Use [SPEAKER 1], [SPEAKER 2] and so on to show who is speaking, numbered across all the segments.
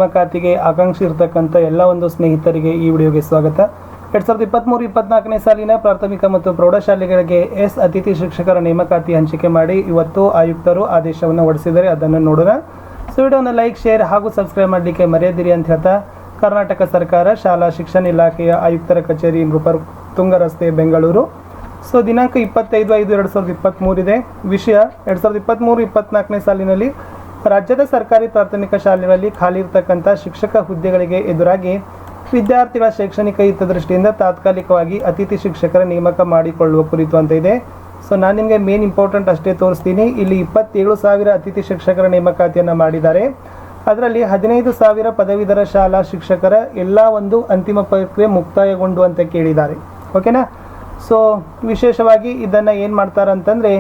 [SPEAKER 1] ನೇಮಕಾತಿಗೆ ಆಕಾಂಕ್ಷಿ ಇರತಕ್ಕಂಥ ಎಲ್ಲ ಒಂದು ಸ್ನೇಹಿತರಿಗೆ ಈ ವಿಡಿಯೋಗೆ ಸ್ವಾಗತ. 2023-24ನೇ ಸಾಲಿನ ಪ್ರಾಥಮಿಕ ಮತ್ತು ಪ್ರೌಢಶಾಲೆಗಳಿಗೆ ಅತಿಥಿ ಶಿಕ್ಷಕರ ನೇಮಕಾತಿ ಹಂಚಿಕೆ ಮಾಡಿ ಇವತ್ತು ಆಯುಕ್ತರು ಆದೇಶವನ್ನು ಹೊರಡಿಸಿದ್ದಾರೆ. ಅದನ್ನು ನೋಡೋಣ. ಸೊ ವಿಡಿಯೋನ ಲೈಕ್, ಶೇರ್ ಹಾಗೂ ಸಬ್ಸ್ಕ್ರೈಬ್ ಮಾಡಲಿಕ್ಕೆ ಮರೆಯದಿರಿ ಅಂತ ಹೇಳ್ತಾ, ಕರ್ನಾಟಕ ಸರ್ಕಾರ ಶಾಲಾ ಶಿಕ್ಷಣ ಇಲಾಖೆಯ ಆಯುಕ್ತರ ಕಚೇರಿ ತುಂಗ ರಸ್ತೆ, ಬೆಂಗಳೂರು. ಸೊ ದಿನಾಂಕ 25/5/2023 ಇದೆ. ವಿಷಯ 2023-24ನೇ ಸಾಲಿನಲ್ಲಿ ರಾಜ್ಯದ ಸರ್ಕಾರಿ ಪ್ರಾಥಮಿಕ ಶಾಲೆಗಳಲ್ಲಿ ಖಾಲಿ ಇರತಕ್ಕಂಥ ಶಿಕ್ಷಕ ಹುದ್ದೆಗಳಿಗೆ ಎದುರಾಗಿ ವಿದ್ಯಾರ್ಥಿಗಳ ಶೈಕ್ಷಣಿಕ ಹಿತದೃಷ್ಟಿಯಿಂದ ತಾತ್ಕಾಲಿಕವಾಗಿ ಅತಿಥಿ ಶಿಕ್ಷಕರ ನೇಮಕ ಮಾಡಿಕೊಳ್ಳುವ ಕುರಿತು ಅಂತ ಇದೆ. ಸೊ ನಾನು ನಿಮಗೆ ಮೇನ್ ಇಂಪಾರ್ಟೆಂಟ್ ಅಷ್ಟೇ ತೋರಿಸ್ತೀನಿ. ಇಲ್ಲಿ 27,000 ಅತಿಥಿ ಶಿಕ್ಷಕರ ನೇಮಕಾತಿಯನ್ನು ಮಾಡಿದ್ದಾರೆ. ಅದರಲ್ಲಿ 15,000 ಪದವೀಧರ ಶಾಲಾ ಶಿಕ್ಷಕರ ಎಲ್ಲ ಒಂದು ಅಂತಿಮ ಪ್ರಕ್ರಿಯೆ ಮುಕ್ತಾಯಗೊಂಡು ಅಂತ ಕೇಳಿದ್ದಾರೆ. ಓಕೆನಾ. ಸೊ ವಿಶೇಷವಾಗಿ ಇದನ್ನು ಏನು ಮಾಡ್ತಾರೆ ಅಂತಂದರೆ,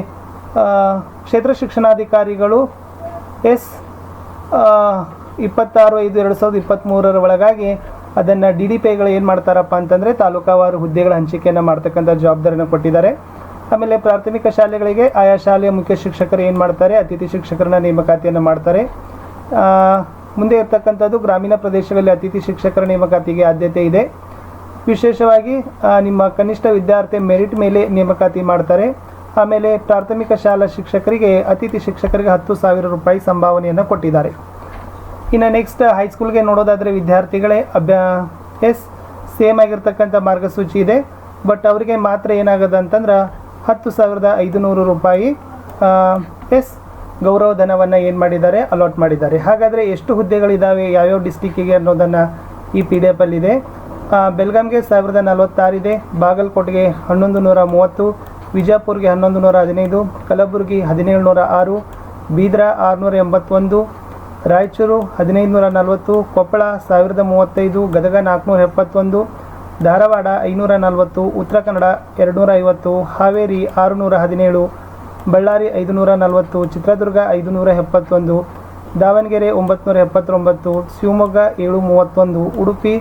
[SPEAKER 1] ಕ್ಷೇತ್ರ ಶಿಕ್ಷಣಾಧಿಕಾರಿಗಳು 26/5/2023 ಒಳಗಾಗಿ ಅದನ್ನು DDPIಗಳು ಏನು ಮಾಡ್ತಾರಪ್ಪ ಅಂತಂದರೆ ತಾಲೂಕಾವಾರು ಹುದ್ದೆಗಳ ಹಂಚಿಕೆಯನ್ನು ಮಾಡ್ತಕ್ಕಂಥ ಜವಾಬ್ದಾರಿಯನ್ನು ಕೊಟ್ಟಿದ್ದಾರೆ. ಆಮೇಲೆ ಪ್ರಾಥಮಿಕ ಶಾಲೆಗಳಿಗೆ ಆಯಾ ಶಾಲೆಯ ಮುಖ್ಯ ಶಿಕ್ಷಕರು ಏನು ಮಾಡ್ತಾರೆ, ಅತಿಥಿ ಶಿಕ್ಷಕರನ್ನ ನೇಮಕಾತಿಯನ್ನು ಮಾಡ್ತಾರೆ. ಮುಂದೆ ಇರ್ತಕ್ಕಂಥದ್ದು ಗ್ರಾಮೀಣ ಪ್ರದೇಶಗಳಲ್ಲಿ ಅತಿಥಿ ಶಿಕ್ಷಕರ ನೇಮಕಾತಿಗೆ ಆದ್ಯತೆ ಇದೆ. ವಿಶೇಷವಾಗಿ ನಿಮ್ಮ ಕನಿಷ್ಠ ವಿದ್ಯಾರ್ಥಿ ಮೆರಿಟ್ ಮೇಲೆ ನೇಮಕಾತಿ ಮಾಡ್ತಾರೆ. ಆಮೇಲೆ ಪ್ರಾಥಮಿಕ ಶಾಲಾ ಶಿಕ್ಷಕರಿಗೆ ಅತಿಥಿ ಶಿಕ್ಷಕರಿಗೆ 10,000 ರೂಪಾಯಿ ಸಂಭಾವನೆಯನ್ನು ಕೊಟ್ಟಿದ್ದಾರೆ. ಇನ್ನು ನೆಕ್ಸ್ಟ್ ಹೈಸ್ಕೂಲ್ಗೆ ನೋಡೋದಾದರೆ ವಿದ್ಯಾರ್ಥಿಗಳೇ ಸೇಮ್ ಆಗಿರ್ತಕ್ಕಂಥ ಮಾರ್ಗಸೂಚಿ ಇದೆ. ಬಟ್ ಅವರಿಗೆ ಮಾತ್ರ ಏನಾಗದ ಅಂತಂದ್ರೆ 10,500 ರೂಪಾಯಿ ಗೌರವ ಧನವನ್ನು ಏನು ಮಾಡಿದ್ದಾರೆ, ಅಲಾಟ್ ಮಾಡಿದ್ದಾರೆ. ಹಾಗಾದರೆ ಎಷ್ಟು ಹುದ್ದೆಗಳಿದ್ದಾವೆ, ಯಾವ್ಯಾವ ಡಿಸ್ಟಿಕ್ಕಿಗೆ ಅನ್ನೋದನ್ನು ಈ PDF ಅಲ್ಲಿದೆ. ಬೆಲ್ಗಾಮ್ಗೆ 1046 ಇದೆ, ಬಾಗಲಕೋಟೆಗೆ 1130, ವಿಜಯಪುರ್ಗೆ 1115, Kalaburagi 1706, Bidar 681, Raichur 1540, Koppal 1035, Gadag 471, Dharwad 540, Uttara Kannada 250, Haveri 617, Ballari 540, Chitradurga 571, Davanagere 979, Shivamogga 731, Udupi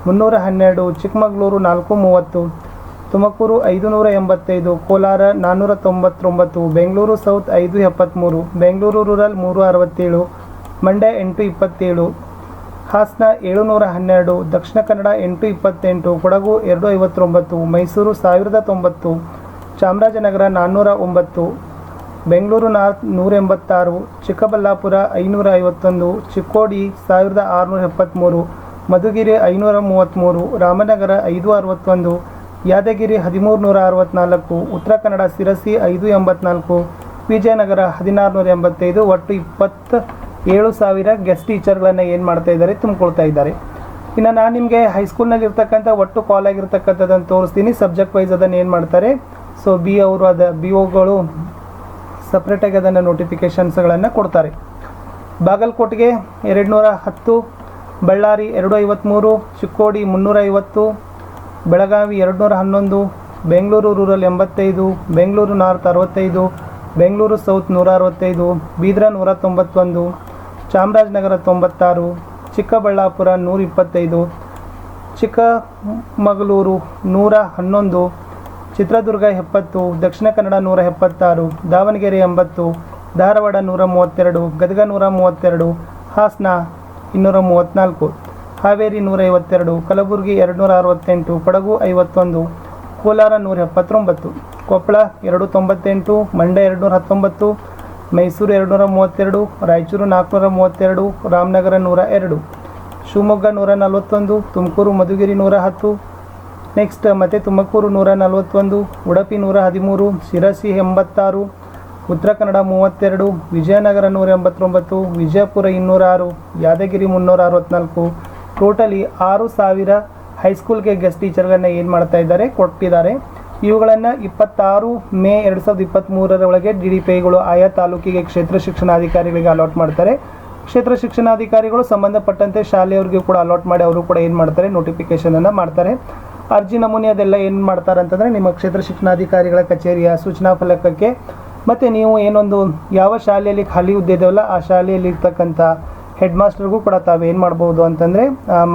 [SPEAKER 1] 312, Chikkamagaluru 430, Tumakuru 585, Kolar 499, Bengaluru south 573, Bengaluru rural 367, Mandya 827, Hassan 712, Dakshina Kannada 828, Kodagu 259, Mysuru 1090, Chamarajanagar 409, Bengaluru north 186, Chikkaballapur 551, Chikkodi 1673, Madhugiri 533, Ramanagara 561, Yadgir 1364, Uttara Kannada Sirsi 584, Vijayanagara 1685, ಒಟ್ಟು 27,000 ಗೆಸ್ಟ್ ಟೀಚರ್ಗಳನ್ನು ಏನು ಮಾಡ್ತಾ ಇದ್ದಾರೆ, ತುಂಬಿಕೊಳ್ತಾ ಇದ್ದಾರೆ. ಇನ್ನು ನಾನು ನಿಮಗೆ ಹೈಸ್ಕೂಲ್ನಲ್ಲಿ ಇರ್ತಕ್ಕಂಥ ಒಟ್ಟು ಕಾಲ್ ಆಗಿರ್ತಕ್ಕಂಥದ್ದನ್ನು ತೋರಿಸ್ತೀನಿ. ಸಬ್ಜೆಕ್ಟ್ ವೈಸ್ ಅದನ್ನು ಏನು ಮಾಡ್ತಾರೆ, ಸೊ ಅವರು BOಗಳು ಸಪ್ರೇಟಾಗಿ ಅದನ್ನು ನೋಟಿಫಿಕೇಷನ್ಸ್ಗಳನ್ನು ಕೊಡ್ತಾರೆ. ಬಾಗಲಕೋಟೆಗೆ 210, Ballari 253, Chikkodi 350, Belagavi 211, Bengaluru rural 85, Bengaluru north 65, Bengaluru south 165, Bidar 191, Chamarajanagar 96, Chikkaballapur 125, Chikkamagaluru 111, Chitradurga 70, Dakshina Kannada 176, Davanagere 80, Dharwad 132, Gadag 132, Hassan 234, Haveri 152, Kalaburagi 268, Kodagu 51, Kolar 179, Koppal 298, Mandya 219, Mysuru 232, Raichur 432, Ramanagara 102, Shivamogga 141, Tumakuru Madhugiri 110, next ಮತ್ತು ತುಮಕೂರು 141, ಉಡುಪಿ 113, ಶಿರಸಿ 86, ಉತ್ತರ ಕನ್ನಡ 32, ವಿಜಯನಗರ 189, ವಿಜಯಪುರ 206, ಯಾದಗಿರಿ 364, ಟೋಟಲಿ 6,000 ಹೈಸ್ಕೂಲ್ಗೆ ಗೆಸ್ಟ್ ಟೀಚರ್ಗಳನ್ನು ಏನು ಮಾಡ್ತಾ ಇದ್ದಾರೆ, ಕೊಟ್ಟಿದ್ದಾರೆ. ಇವುಗಳನ್ನು 26 ಮೇ 2023 ಒಳಗೆ DDPIಗಳು ಆಯಾ ತಾಲೂಕಿಗೆ ಕ್ಷೇತ್ರ ಶಿಕ್ಷಣಾಧಿಕಾರಿಗಳಿಗೆ ಅಲಾಟ್ ಮಾಡ್ತಾರೆ. ಕ್ಷೇತ್ರ ಶಿಕ್ಷಣಾಧಿಕಾರಿಗಳು ಸಂಬಂಧಪಟ್ಟಂತೆ ಶಾಲೆಯವ್ರಿಗೂ ಕೂಡ ಅಲಾಟ್ ಮಾಡಿ ಅವರು ಕೂಡ ಏನು ಮಾಡ್ತಾರೆ, ನೋಟಿಫಿಕೇಷನನ್ನು ಮಾಡ್ತಾರೆ. ಅರ್ಜಿ ನಮೂನೆ ಅದೆಲ್ಲ ಏನು ಮಾಡ್ತಾರೆ ಅಂತಂದರೆ ನಿಮ್ಮ ಕ್ಷೇತ್ರ ಶಿಕ್ಷಣಾಧಿಕಾರಿಗಳ ಕಚೇರಿಯ ಸೂಚನಾ ಫಲಕಕ್ಕೆ, ಮತ್ತು ನೀವು ಏನೊಂದು ಯಾವ ಶಾಲೆಯಲ್ಲಿ ಖಾಲಿ ಹುದ್ದೆ ಇದೆಯಲ್ಲ ಆ ಶಾಲೆಯಲ್ಲಿ ಇರ್ತಕ್ಕಂಥ ಹೆಡ್ ಮಾಸ್ಟರ್ಗೂ ಕೂಡ ತಾವೇನು ಮಾಡ್ಬೋದು ಅಂತಂದರೆ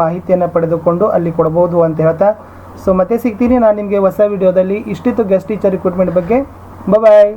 [SPEAKER 1] ಮಾಹಿತಿಯನ್ನು ಪಡೆದುಕೊಂಡು ಅಲ್ಲಿ ಕೊಡ್ಬೋದು ಅಂತ ಹೇಳ್ತಾ, ಸೊ ಮತ್ತೆ ಸಿಗ್ತೀನಿ ನಾನು ನಿಮಗೆ ಹೊಸ ವಿಡಿಯೋದಲ್ಲಿ. ಇಷ್ಟಿತ್ತು ಗೆಸ್ಟ್ ಟೀಚರ್ ರಿಕ್ರೂಟ್ಮೆಂಟ್ ಬಗ್ಗೆ. ಬಾಯ್.